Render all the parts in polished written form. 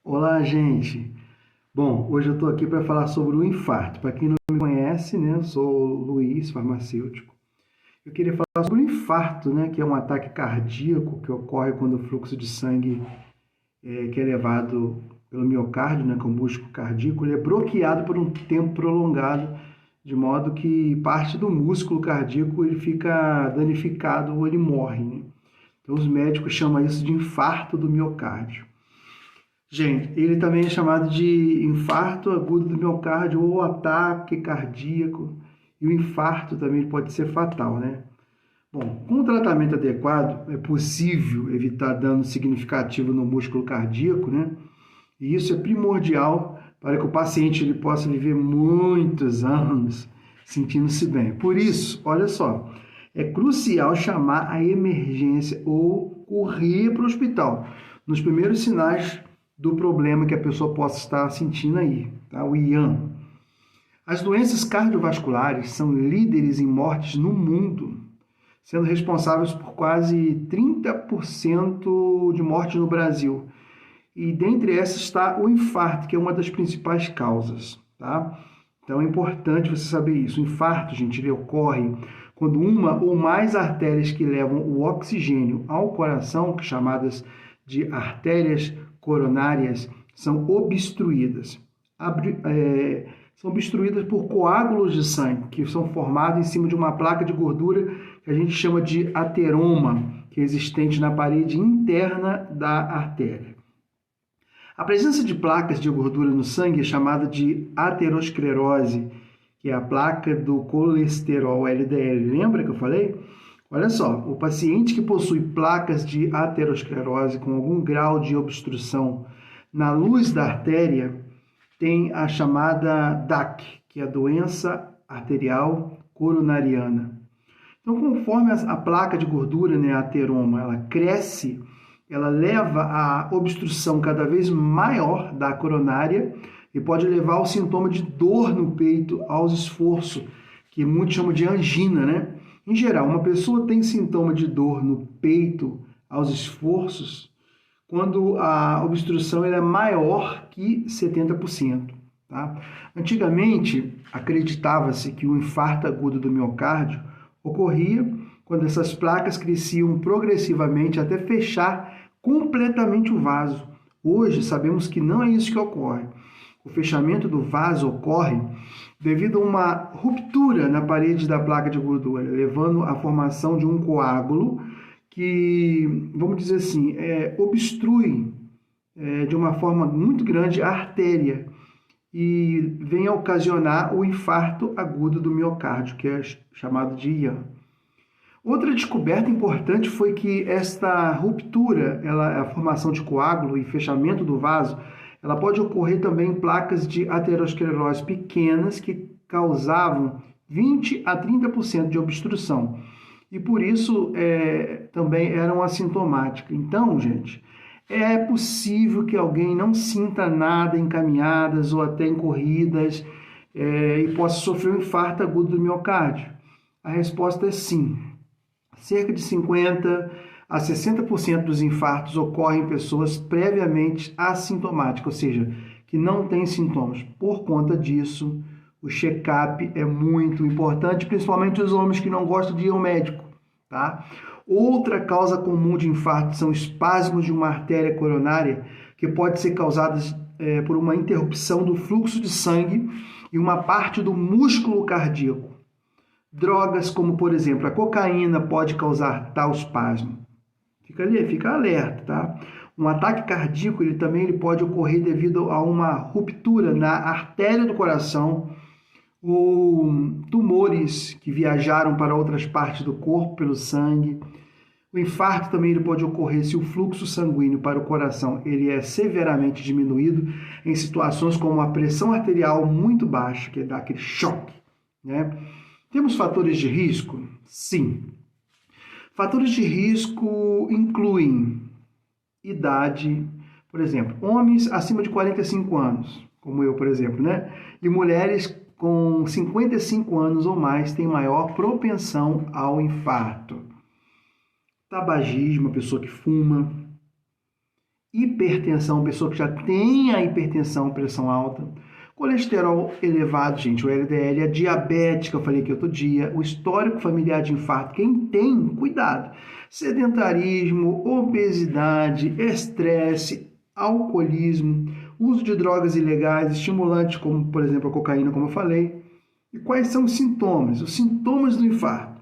Olá, gente. Bom, hoje eu estou aqui para falar sobre o infarto. Para quem não me conhece, né, eu sou o Luiz, farmacêutico. Eu queria falar sobre o infarto, né, que é um ataque cardíaco que ocorre quando o fluxo de sangue que é levado pelo miocárdio, né, que é o músculo cardíaco, ele é bloqueado por um tempo prolongado, de modo que parte do músculo cardíaco ele fica danificado ou ele morre, né? Então, os médicos chamam isso de infarto do miocárdio. Gente, ele também é chamado de infarto agudo do miocárdio ou ataque cardíaco. E o infarto também pode ser fatal, né? Bom, com o tratamento adequado, é possível evitar dano significativo no músculo cardíaco, né? E isso é primordial para que o paciente ele possa viver muitos anos sentindo-se bem. Por isso, olha só, é crucial chamar a emergência ou correr para o hospital nos primeiros sinais do problema que a pessoa possa estar sentindo aí, tá? O IAM. As doenças cardiovasculares são líderes em mortes no mundo, sendo responsáveis por quase 30% de mortes no Brasil. E dentre essas está o infarto, que é uma das principais causas, tá? Então é importante você saber isso. O infarto, gente, ele ocorre quando uma ou mais artérias que levam o oxigênio ao coração, chamadas de artérias coronárias, são obstruídas. São obstruídas por coágulos de sangue, que são formados em cima de uma placa de gordura que a gente chama de ateroma, que é existente na parede interna da artéria. A presença de placas de gordura no sangue é chamada de aterosclerose, que é a placa do colesterol LDL. Lembra que eu falei? Olha só, o paciente que possui placas de aterosclerose com algum grau de obstrução na luz da artéria tem a chamada DAC, que é a doença arterial coronariana. Então, conforme a placa de gordura, né, a ateroma, ela cresce, ela leva a obstrução cada vez maior da coronária e pode levar ao sintoma de dor no peito, aos esforços, que muitos chamam de angina, né? Em geral, uma pessoa tem sintoma de dor no peito, aos esforços, quando a obstrução é maior que 70%. Tá? Antigamente, acreditava-se que o infarto agudo do miocárdio ocorria quando essas placas cresciam progressivamente até fechar completamente o vaso. Hoje, sabemos que não é isso que ocorre. O fechamento do vaso ocorre devido a uma ruptura na parede da placa de gordura, levando à formação de um coágulo que, vamos dizer assim, obstrui de uma forma muito grande a artéria e vem a ocasionar o infarto agudo do miocárdio, que é chamado de IAM. Outra descoberta importante foi que esta ruptura, a formação de coágulo e fechamento do vaso, ela pode ocorrer também em placas de aterosclerose pequenas que causavam 20 a 30% de obstrução. E por isso também eram assintomáticas. Então, gente, é possível que alguém não sinta nada em caminhadas ou até em corridas e possa sofrer um infarto agudo do miocárdio. A resposta é sim. Cerca de 50 a 60% dos infartos ocorrem em pessoas previamente assintomáticas, ou seja, que não têm sintomas. Por conta disso, o check-up é muito importante, principalmente os homens que não gostam de ir ao médico, tá? Outra causa comum de infarto são espasmos de uma artéria coronária, que pode ser causada por uma interrupção do fluxo de sangue em uma parte do músculo cardíaco. Drogas como, por exemplo, a cocaína pode causar tal espasmo. Fica alerta, tá? Um ataque cardíaco ele também pode ocorrer devido a uma ruptura na artéria do coração ou tumores que viajaram para outras partes do corpo pelo sangue. O infarto também ele pode ocorrer se o fluxo sanguíneo para o coração ele é severamente diminuído em situações como a pressão arterial muito baixa, que dá aquele choque, né? Temos fatores de risco? Sim. Fatores de risco incluem idade, por exemplo, homens acima de 45 anos, como eu, por exemplo, né? E mulheres com 55 anos ou mais têm maior propensão ao infarto. Tabagismo, a pessoa que fuma. hipertensão, pessoa que já tem a hipertensão, pressão alta, colesterol elevado, gente, o LDL, a diabética, eu falei aqui outro dia, o histórico familiar de infarto, quem tem, cuidado, sedentarismo, obesidade, estresse, alcoolismo, uso de drogas ilegais, estimulantes como, por exemplo, a cocaína, como eu falei. E quais são os sintomas? Os sintomas do infarto.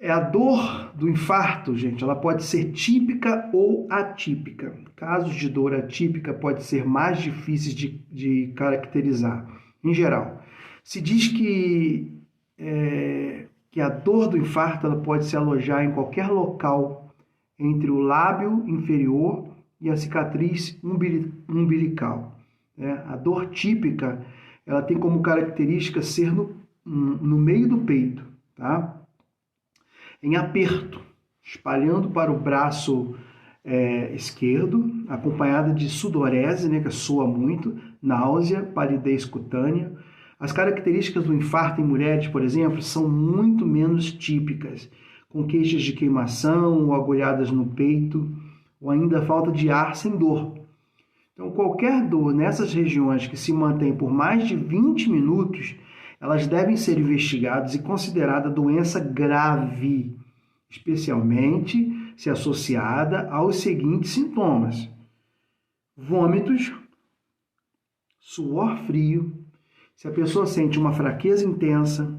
A dor do infarto, gente, ela pode ser típica ou atípica. Casos de dor atípica podem ser mais difíceis de caracterizar. Em geral, se diz que a dor do infarto ela pode se alojar em qualquer local entre o lábio inferior e a cicatriz umbilical. A dor típica ela tem como característica ser no meio do peito, tá? Em aperto, espalhando para o braço esquerdo, acompanhada de sudorese, né, que soa muito, náusea, palidez cutânea. As características do infarto em mulheres, por exemplo, são muito menos típicas, com queixas de queimação ou agulhadas no peito, ou ainda falta de ar sem dor. Então, qualquer dor nessas regiões que se mantém por mais de 20 minutos, elas devem ser investigadas e consideradas doença grave, especialmente se associada aos seguintes sintomas: vômitos, suor frio, se a pessoa sente uma fraqueza intensa,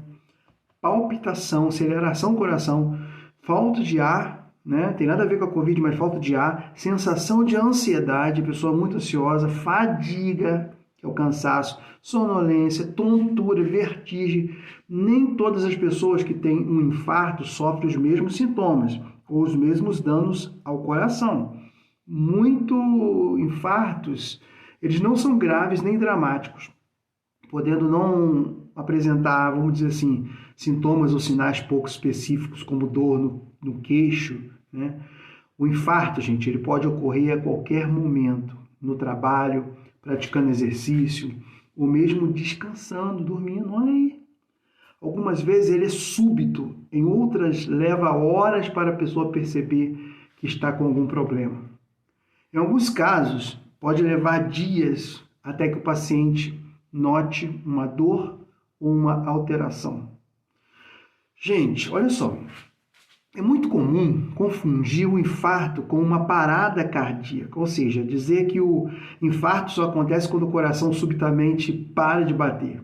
palpitação, aceleração do coração, falta de ar, né? Tem nada a ver com a Covid, mas falta de ar, sensação de ansiedade, pessoa muito ansiosa, fadiga, que é o cansaço, sonolência, tontura, vertigem. Nem todas as pessoas que têm um infarto sofrem os mesmos sintomas ou os mesmos danos ao coração. Muitos infartos, eles não são graves nem dramáticos, podendo não apresentar, vamos dizer assim, sintomas ou sinais pouco específicos, como dor no queixo, né? O infarto, gente, ele pode ocorrer a qualquer momento, no trabalho, praticando exercício, ou mesmo descansando, dormindo, olha aí. Algumas vezes ele é súbito, em outras leva horas para a pessoa perceber que está com algum problema. Em alguns casos, pode levar dias até que o paciente note uma dor ou uma alteração. Gente, olha só, é muito comum confundir o infarto com uma parada cardíaca, ou seja, dizer que o infarto só acontece quando o coração subitamente para de bater.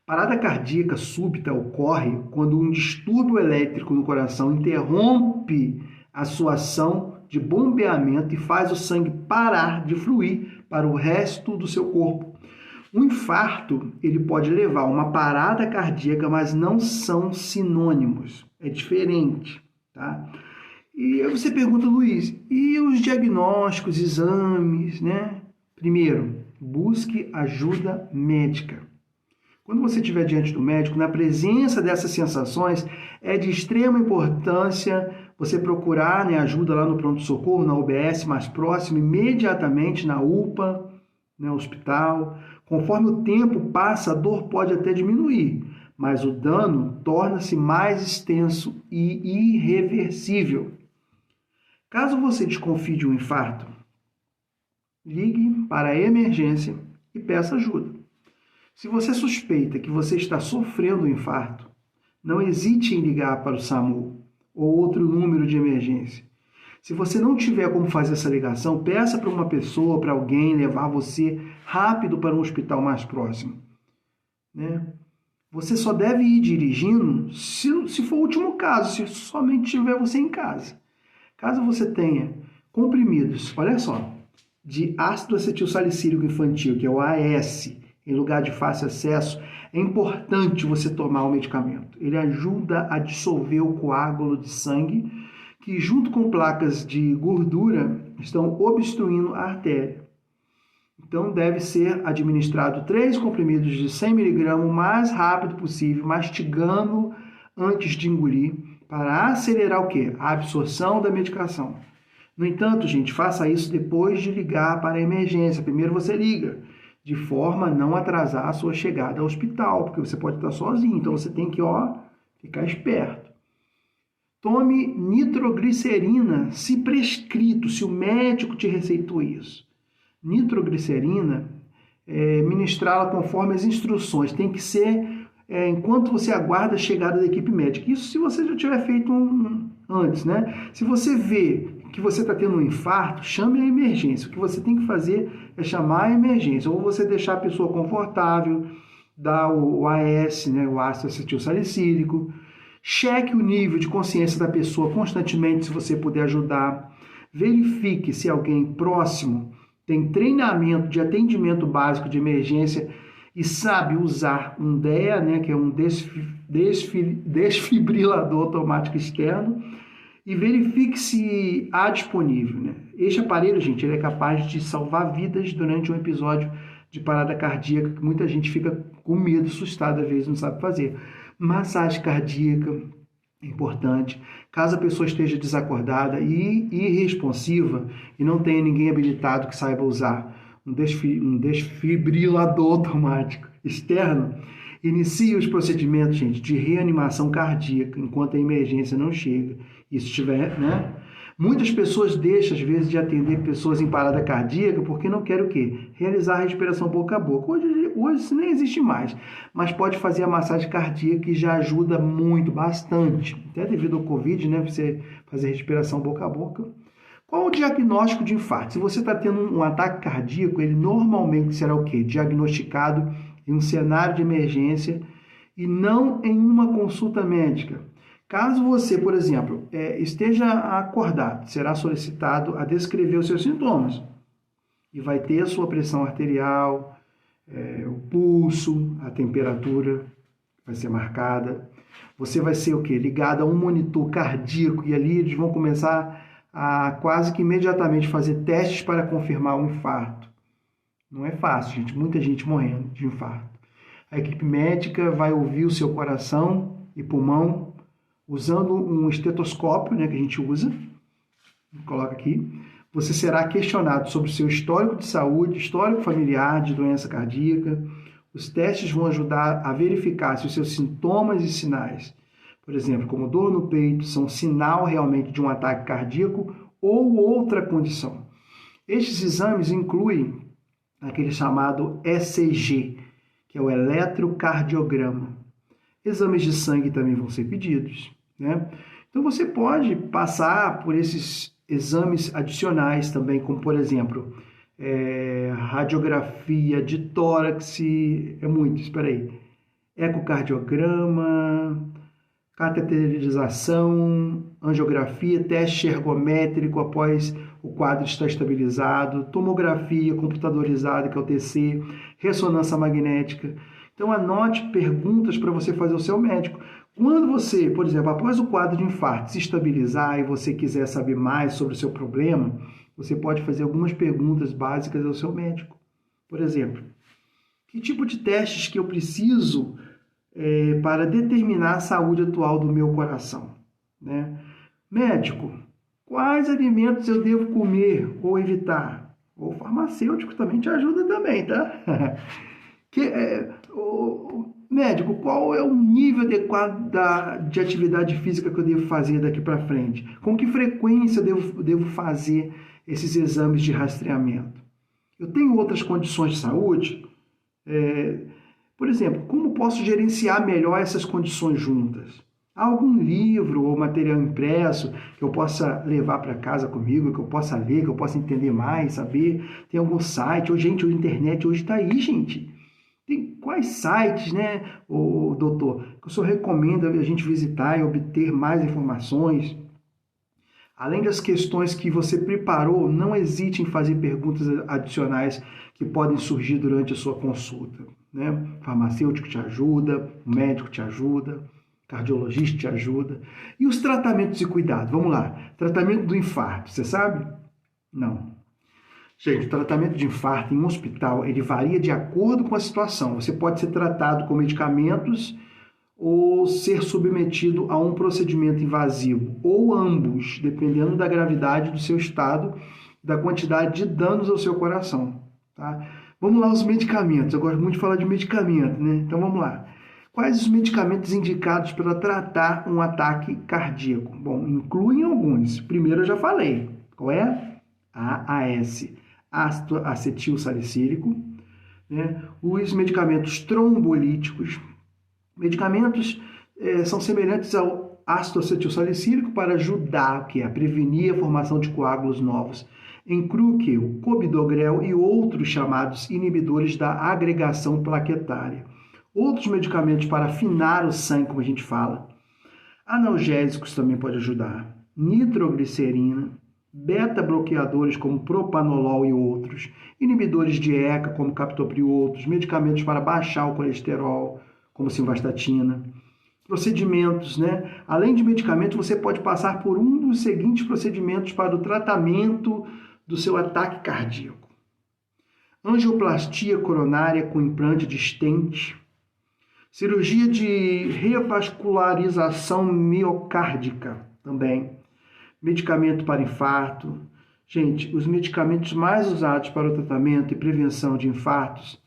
Parada cardíaca súbita ocorre quando um distúrbio elétrico no coração interrompe a sua ação de bombeamento e faz o sangue parar de fluir para o resto do seu corpo. O infarto, ele pode levar a uma parada cardíaca, mas não são sinônimos. É diferente, tá? E aí você pergunta, Luiz, e os diagnósticos, exames, né? Primeiro, busque ajuda médica. Quando você estiver diante do médico, na presença dessas sensações, é de extrema importância você procurar, né, ajuda lá no pronto-socorro, na UBS mais próximo, imediatamente na UPA, né, hospital. Conforme o tempo passa, a dor pode até diminuir, mas o dano torna-se mais extenso e irreversível. Caso você desconfie de um infarto, ligue para a emergência e peça ajuda. Se você suspeita que você está sofrendo um infarto, não hesite em ligar para o SAMU ou outro número de emergência. Se você não tiver como fazer essa ligação, peça para uma pessoa, para alguém levar você rápido para um hospital mais próximo, né? Você só deve ir dirigindo se for o último caso, se somente tiver você em casa. Caso você tenha comprimidos, olha só, de ácido acetil salicílico infantil, que é o AS, em lugar de fácil acesso, é importante você tomar o medicamento. Ele ajuda a dissolver o coágulo de sangue que, junto com placas de gordura, estão obstruindo a artéria. Então, deve ser administrado 3 comprimidos de 100 mg o mais rápido possível, mastigando antes de engolir, para acelerar o quê? A absorção da medicação. No entanto, gente, faça isso depois de ligar para a emergência. Primeiro você liga, de forma a não atrasar a sua chegada ao hospital, porque você pode estar sozinho, então você tem que, ficar esperto. Tome nitroglicerina, se prescrito, se o médico te receitou isso. Nitroglicerina, ministrá-la conforme as instruções. Tem que ser enquanto você aguarda a chegada da equipe médica. Isso se você já tiver feito antes, né? Se você vê que você está tendo um infarto, chame a emergência. O que você tem que fazer é chamar a emergência. Ou você deixar a pessoa confortável, dar o AS, né, o ácido acetil salicílico. Cheque o nível de consciência da pessoa constantemente, se você puder ajudar. Verifique se alguém próximo tem treinamento de atendimento básico de emergência e sabe usar um DEA, né, que é um desfibrilador automático externo, e verifique se há disponível, né? Este aparelho, gente, ele é capaz de salvar vidas durante um episódio de parada cardíaca, que muita gente fica com medo, assustado, às vezes não sabe fazer. Massagem cardíaca é importante. Caso a pessoa esteja desacordada e irresponsiva e não tenha ninguém habilitado que saiba usar um desfibrilador automático externo, inicie os procedimentos, gente, de reanimação cardíaca enquanto a emergência não chega. Isso estiver, né? Muitas pessoas deixam, às vezes, de atender pessoas em parada cardíaca porque não querem o quê? Realizar a respiração boca a boca. Hoje isso nem existe mais, mas pode fazer a massagem cardíaca, que já ajuda muito, bastante. Até devido ao Covid, né? Você fazer respiração boca a boca. Qual o diagnóstico de infarto? Se você está tendo um ataque cardíaco, ele normalmente será o quê? Diagnosticado em um cenário de emergência e não em uma consulta médica. Caso você, por exemplo, esteja acordado, será solicitado a descrever os seus sintomas. E vai ter a sua pressão arterial, o pulso, a temperatura vai ser marcada. Você vai ser o quê? Ligado a um monitor cardíaco e ali eles vão começar a quase que imediatamente fazer testes para confirmar o infarto. Não é fácil, gente. Muita gente morrendo de infarto. A equipe médica vai ouvir o seu coração e pulmão usando um estetoscópio, né, que a gente usa. Coloca aqui. Você será questionado sobre o seu histórico de saúde, histórico familiar de doença cardíaca. Os testes vão ajudar a verificar se os seus sintomas e sinais, por exemplo, como dor no peito, são sinal realmente de um ataque cardíaco ou outra condição. Estes exames incluem aquele chamado ECG, que é o eletrocardiograma. Exames de sangue também vão ser pedidos, né? Então você pode passar por esses exames adicionais também, como por exemplo, radiografia de tórax, ecocardiograma, cateterização, angiografia, teste ergométrico após o quadro estar estabilizado, tomografia computadorizada, que é o TC, ressonância magnética. Então anote perguntas para você fazer ao seu médico. Quando você, por exemplo, após o quadro de infarto se estabilizar e você quiser saber mais sobre o seu problema, você pode fazer algumas perguntas básicas ao seu médico. Por exemplo, que tipo de testes que eu preciso para determinar a saúde atual do meu coração, né? Médico, quais alimentos eu devo comer ou evitar? O farmacêutico também te ajuda também, tá? Médico, qual é o nível adequado de atividade física que eu devo fazer daqui para frente? Com que frequência eu devo fazer esses exames de rastreamento? Eu tenho outras condições de saúde? Por exemplo, como posso gerenciar melhor essas condições juntas? Há algum livro ou material impresso que eu possa levar para casa comigo, que eu possa ler, que eu possa entender mais, saber? Tem algum site? A internet hoje está aí, gente. Tem quais sites, né, doutor, que o senhor recomenda a gente visitar e obter mais informações? Além das questões que você preparou, não hesite em fazer perguntas adicionais que podem surgir durante a sua consulta, né? O farmacêutico te ajuda, o médico te ajuda, o cardiologista te ajuda. E os tratamentos e cuidados? Vamos lá. Tratamento do infarto, você sabe? Não. Gente, o tratamento de infarto em um hospital, ele varia de acordo com a situação. Você pode ser tratado com medicamentos ou ser submetido a um procedimento invasivo, ou ambos, dependendo da gravidade do seu estado, da quantidade de danos ao seu coração, tá? Vamos lá, os medicamentos. Eu gosto muito de falar de medicamento, né? Então vamos lá. Quais os medicamentos indicados para tratar um ataque cardíaco? Bom, incluem alguns. Primeiro eu já falei. Qual é? AAS, ácido acetil salicílico, né? Os medicamentos trombolíticos. Medicamentos são semelhantes ao ácido acetil salicílico para ajudar a prevenir a formação de coágulos novos. Inclui o que? O clopidogrel e outros chamados inibidores da agregação plaquetária. Outros medicamentos para afinar o sangue, como a gente fala. Analgésicos também pode ajudar. Nitroglicerina, beta-bloqueadores como propanolol e outros. Inibidores de ECA como captopril e outros. Medicamentos para baixar o colesterol, como simvastatina. Procedimentos, né? Além de medicamentos, você pode passar por um dos seguintes procedimentos para o tratamento do seu ataque cardíaco. Angioplastia coronária com implante de stent. Cirurgia de revascularização miocárdica também. Medicamento para infarto. Gente, os medicamentos mais usados para o tratamento e prevenção de infartos,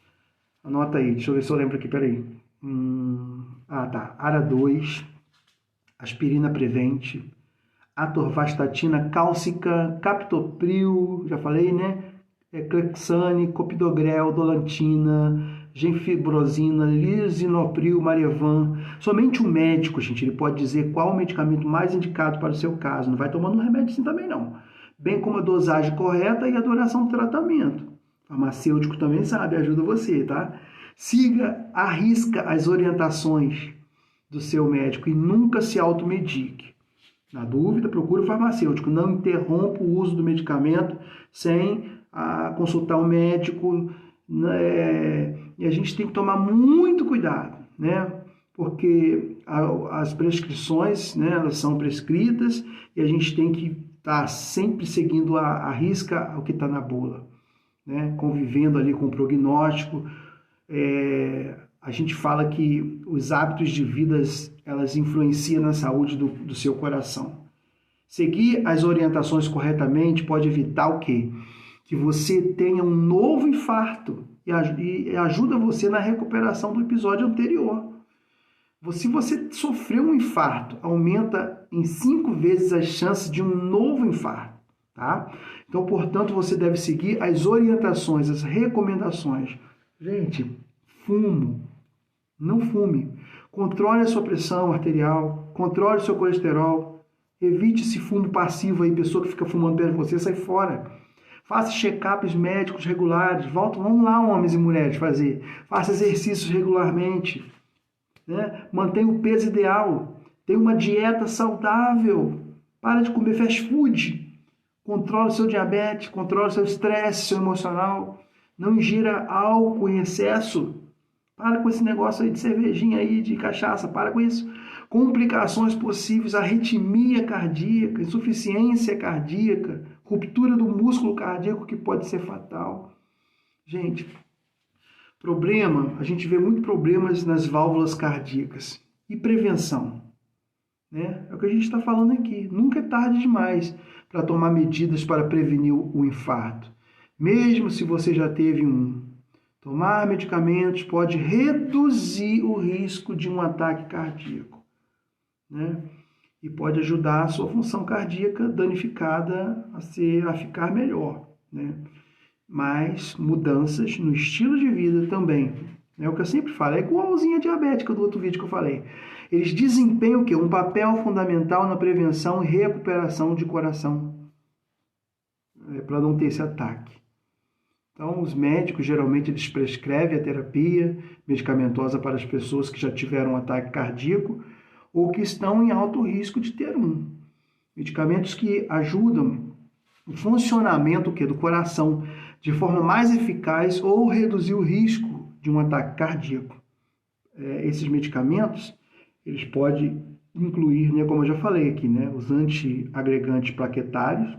anota aí, deixa eu ver se eu lembro aqui, peraí. ARA2, aspirina Prevent, atorvastatina cálcica, captopril, já falei, né? Clexane, clopidogrel, dolantina, genfibrosina, lisinopril, Marevan. Somente o médico, gente, ele pode dizer qual o medicamento mais indicado para o seu caso. Não vai tomando um remédio assim também, não. Bem como a dosagem correta e a duração do tratamento. O farmacêutico também sabe, ajuda você, tá? Siga à risca as orientações do seu médico e nunca se automedique. Na dúvida, procure o farmacêutico. Não interrompa o uso do medicamento sem consultar o médico. E a gente tem que tomar muito cuidado, né? Porque as prescrições, né, elas são prescritas e a gente tem que estar sempre seguindo à risca o que está na bula, né? Convivendo ali com o prognóstico. A gente fala que os hábitos de vida, elas influenciam na saúde do seu coração. Seguir as orientações corretamente pode evitar o quê? Que você tenha um novo infarto e ajuda você na recuperação do episódio anterior. Se você sofreu um infarto, aumenta em 5 vezes as chances de um novo infarto, tá? Então, portanto, você deve seguir as orientações, as recomendações. Gente, não fume. Controle a sua pressão arterial, controle o seu colesterol, evite esse fumo passivo aí, pessoa que fica fumando perto de você, sai fora. Faça check-ups médicos regulares, vamos lá, homens e mulheres, fazer. Faça exercícios regularmente, né? Mantenha o peso ideal, tenha uma dieta saudável, para de comer fast food, controle o seu diabetes, controle o seu estresse, seu emocional, não ingira álcool em excesso. Para com esse negócio aí de cervejinha aí, de cachaça, para com isso. Complicações possíveis, arritmia cardíaca, insuficiência cardíaca, ruptura do músculo cardíaco que pode ser fatal. Gente, a gente vê muito problemas nas válvulas cardíacas. E prevenção, né? É o que a gente está falando aqui. Nunca é tarde demais para tomar medidas para prevenir o infarto. Mesmo se você já teve um. Tomar medicamentos pode reduzir o risco de um ataque cardíaco, né? E pode ajudar a sua função cardíaca danificada a ficar melhor, né? Mas mudanças no estilo de vida também. É o que eu sempre falo, é igualzinho a diabética do outro vídeo que eu falei. Eles desempenham o quê? Um papel fundamental na prevenção e recuperação de coração, para não ter esse ataque. Então, os médicos, geralmente, eles prescrevem a terapia medicamentosa para as pessoas que já tiveram um ataque cardíaco ou que estão em alto risco de ter um. Medicamentos que ajudam o funcionamento do coração de forma mais eficaz ou reduzir o risco de um ataque cardíaco. Esses medicamentos, eles podem incluir, né, como eu já falei aqui, né, os antiagregantes plaquetários,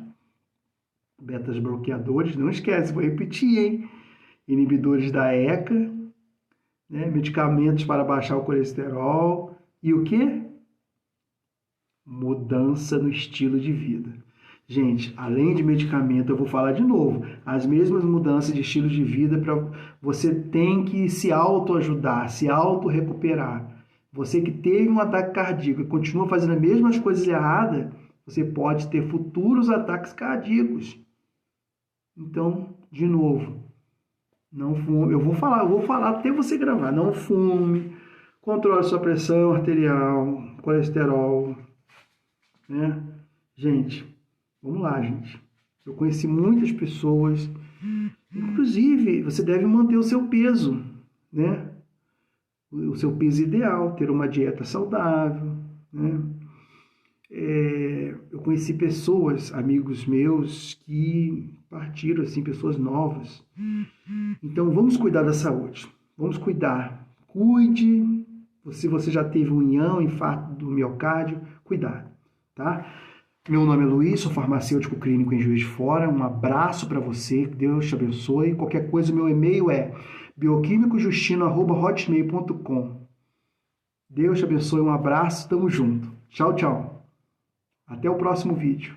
betas bloqueadores, não esquece, vou repetir, hein? Inibidores da ECA, né? Medicamentos para baixar o colesterol e o quê? Mudança no estilo de vida. Gente, além de medicamento, eu vou falar de novo, as mesmas mudanças de estilo de vida, você tem que se autoajudar, se auto-recuperar. Você que teve um ataque cardíaco e continua fazendo as mesmas coisas erradas, você pode ter futuros ataques cardíacos. Então, de novo, não fume. Eu vou falar até você gravar. Não fume, controle sua pressão arterial, colesterol, né? Gente, vamos lá, gente. Eu conheci muitas pessoas, inclusive, você deve manter o seu peso, né? O seu peso ideal, ter uma dieta saudável, né? Eu conheci pessoas, amigos meus, que partiram, assim, pessoas novas. Então, vamos cuidar da saúde. Vamos cuidar. Cuide. Se você já teve um unhão, infarto do miocárdio, cuidado, tá? Meu nome é Luiz, sou farmacêutico clínico em Juiz de Fora. Um abraço para você, que Deus te abençoe. Qualquer coisa, meu e-mail é bioquimicojustino@hotmail.com. Deus te abençoe, um abraço, tamo junto. Tchau, tchau. Até o próximo vídeo.